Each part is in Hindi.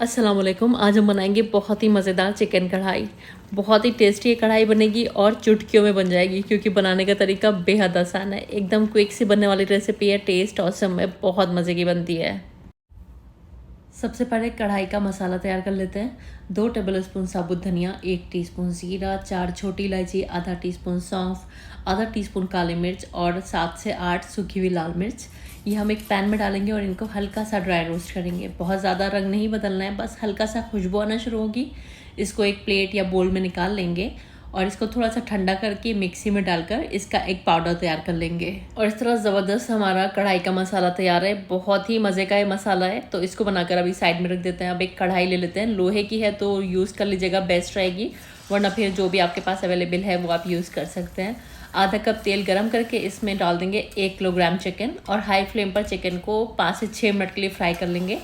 अस्सलाम वालेकुम। आज हम बनाएंगे बहुत ही मज़ेदार चिकन कढ़ाई। बहुत ही टेस्टी ये कढ़ाई बनेगी और चुटकियों में बन जाएगी क्योंकि बनाने का तरीका बेहद आसान है। एकदम क्विक सी बनने वाली रेसिपी है। टेस्ट ऑसम है, बहुत मज़े की बनती है। सबसे पहले कढ़ाई का मसाला तैयार कर लेते हैं। 2 टेबलस्पून साबुत धनिया, 1 टीस्पून ज़ीरा, 4 छोटी इलायची, आधा टीस्पून सौंफ, आधा टीस्पून काली मिर्च और 7 से 8 सूखी हुई लाल मिर्च। ये हम एक पैन में डालेंगे और इनको हल्का सा ड्राई रोस्ट करेंगे। बहुत ज़्यादा रंग नहीं बदलना है, बस हल्का सा खुशबू आना शुरू होगी। इसको एक प्लेट या बोल में निकाल लेंगे और इसको थोड़ा सा ठंडा करके मिक्सी में डालकर इसका एक पाउडर तैयार कर लेंगे। और इस तरह ज़बरदस्त हमारा कढ़ाई का मसाला तैयार है। बहुत ही मज़े का ये मसाला है, तो इसको बनाकर अभी साइड में रख देते हैं। अब एक कढ़ाई ले लेते हैं। लोहे की है तो यूज़ कर लीजिएगा, बेस्ट रहेगी, वरना फिर जो भी आपके पास अवेलेबल है वो आप यूज़ कर सकते हैं। आधा कप तेल गरम करके इसमें डाल देंगे 1 किलोग्राम चिकन और हाई फ्लेम पर चिकन को 5 से 6 मिनट के लिए फ्राई कर लेंगे।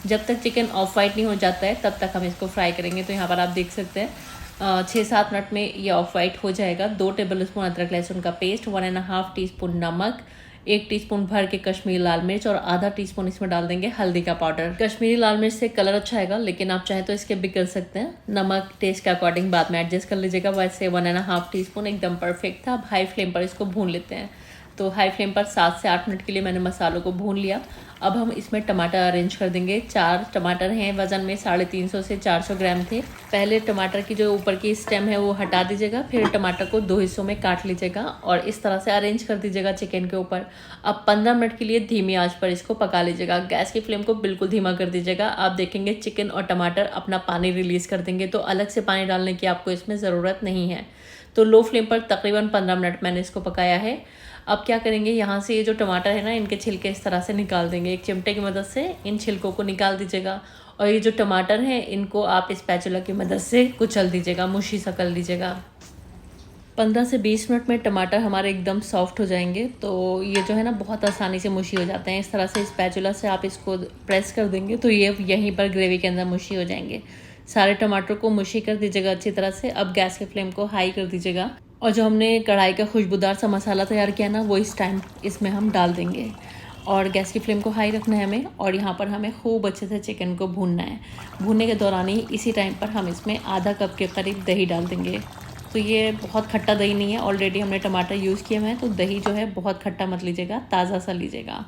जब तक चिकन ऑफ वाइट नहीं हो जाता है तब तक हम इसको फ्राई करेंगे। तो यहाँ पर आप देख सकते हैं 6-7 मिनट में ये ऑफ वाइट हो जाएगा। 2 टेबलस्पून अदरक लहसुन का पेस्ट, 1.5 टीस्पून नमक, 1 टीस्पून भर के कश्मीरी लाल मिर्च और आधा टीस्पून इसमें डाल देंगे हल्दी का पाउडर। कश्मीरी लाल मिर्च से कलर अच्छा आएगा, लेकिन आप चाहे तो इसके भी कर सकते हैं। नमक टेस्ट के अकॉर्डिंग बाद में एडजस्ट कर लीजिएगा। वैसे 1.5 टीस्पून एकदम परफेक्ट था। अब हाई फ्लेम पर इसको भून लेते हैं। तो हाई फ्लेम पर 7 से 8 मिनट के लिए मैंने मसालों को भून लिया। अब हम इसमें टमाटर अरेंज कर देंगे। 4 टमाटर हैं, वज़न में 350 से 400 ग्राम थे। पहले टमाटर की जो ऊपर की स्टेम है वो हटा दीजिएगा, फिर टमाटर को 2 हिस्सों में काट लीजिएगा और इस तरह से अरेंज कर दीजिएगा चिकन के ऊपर। अब 15 मिनट के लिए धीमी आंच पर इसको पका लीजिएगा। गैस की फ्लेम को बिल्कुल धीमा कर दीजिएगा। आप देखेंगे चिकन और टमाटर अपना पानी रिलीज़ कर देंगे, तो अलग से पानी डालने की आपको इसमें ज़रूरत नहीं है। तो लो फ्लेम पर तकरीबन 15 मिनट मैंने इसको पकाया है। अब क्या करेंगे, यहाँ से ये जो टमाटर है ना, इनके छिलके इस तरह से निकाल देंगे। एक चिमटे की मदद से इन छिलकों को निकाल दीजिएगा और ये जो टमाटर हैं इनको आप स्पैचुला की मदद से कुचल दीजिएगा, मुशी सा कर लीजिएगा। 15 से 20 मिनट में टमाटर हमारे एकदम सॉफ्ट हो जाएंगे। तो ये जो है ना बहुत आसानी से मुशी हो जाते हैं। इस तरह से स्पैचुला से आप इसको प्रेस कर देंगे तो ये यहीं पर ग्रेवी के अंदर मुशी हो जाएंगे। सारे टमाटर को मुशी कर दीजिएगा अच्छी तरह से। अब गैस के फ्लेम को हाई कर दीजिएगा और जो हमने कढ़ाई का खुशबूदार सा मसाला तैयार किया ना, वो इस टाइम इसमें हम डाल देंगे और गैस की फ्लेम को हाई रखना है हमें। और यहाँ पर हमें खूब अच्छे से चिकन को भूनना है। भूनने के दौरान ही इसी टाइम पर हम इसमें आधा कप के करीब दही डाल देंगे। तो ये बहुत खट्टा दही नहीं है, ऑलरेडी हमने टमाटर यूज़ किए हुए हैं, तो दही जो है बहुत खट्टा मत लीजिएगा, ताज़ा सा लीजिएगा।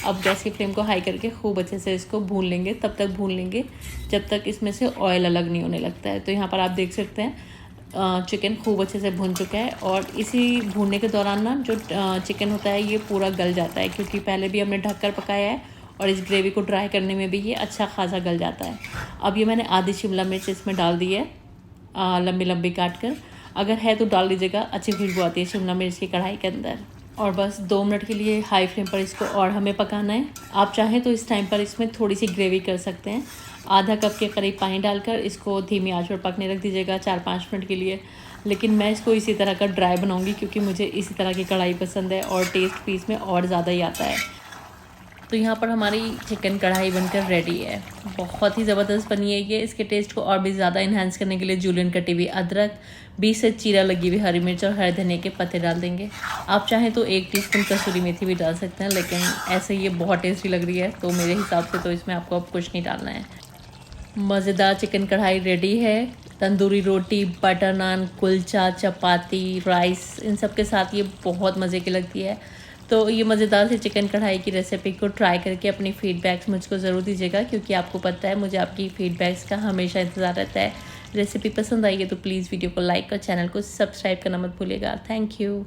अब गैस की फ्लेम को हाई करके खूब अच्छे से इसको भून लेंगे। तब तक भून लेंगे जब तक इसमें से ऑयल अलग नहीं होने लगता है। तो यहाँ पर आप देख सकते हैं चिकन खूब अच्छे से भून चुका है और इसी भूनने के दौरान ना जो चिकन होता है ये पूरा गल जाता है, क्योंकि पहले भी हमने ढककर पकाया है और इस ग्रेवी को ड्राई करने में भी ये अच्छा खासा गल जाता है। अब ये मैंने आधी शिमला मिर्च इसमें डाल दी है, लंबी लंबी काट कर। अगर है तो डाल लीजिएगा, अच्छी खुशबू आती है शिमला मिर्च की कढ़ाई के अंदर। और बस 2 मिनट के लिए हाई फ्लेम पर इसको और हमें पकाना है। आप चाहें तो इस टाइम पर इसमें थोड़ी सी ग्रेवी कर सकते हैं। आधा कप के करीब पानी डालकर इसको धीमी आंच पर पकने रख दीजिएगा 4-5 मिनट के लिए। लेकिन मैं इसको इसी तरह का ड्राई बनाऊंगी क्योंकि मुझे इसी तरह की कढ़ाई पसंद है और टेस्ट भी इसमें और ज़्यादा ही आता है। तो यहाँ पर हमारी चिकन कढ़ाई बनकर रेडी है। बहुत ही ज़बरदस्त बनी है ये। इसके टेस्ट को और भी ज़्यादा इन्हांस करने के लिए जूलियन कटी हुई अदरक, 20 से चीरा लगी हुई हरी मिर्च और हरे धनिया के पत्ते डाल देंगे। आप चाहें तो 1 टीस्पून कसूरी मेथी भी डाल सकते हैं, लेकिन ऐसे ये बहुत टेस्टी लग रही है तो मेरे हिसाब से तो इसमें आपको अब कुछ नहीं डालना है। मज़ेदार चिकन कढ़ाई रेडी है। तंदूरी रोटी, बटर नान, कुलचा, चपाती, राइस, इन सब के साथ ये बहुत मज़े की लगती है। तो ये मज़ेदार से चिकन कढ़ाई की रेसिपी को ट्राई करके अपनी फ़ीडबैक्स मुझको ज़रूर दीजिएगा, क्योंकि आपको पता है मुझे आपकी फ़ीडबैक्स का हमेशा इंतज़ार रहता है। रेसिपी पसंद आई है तो प्लीज़ वीडियो को लाइक और चैनल को सब्सक्राइब करना मत भूलिएगा। Thank you.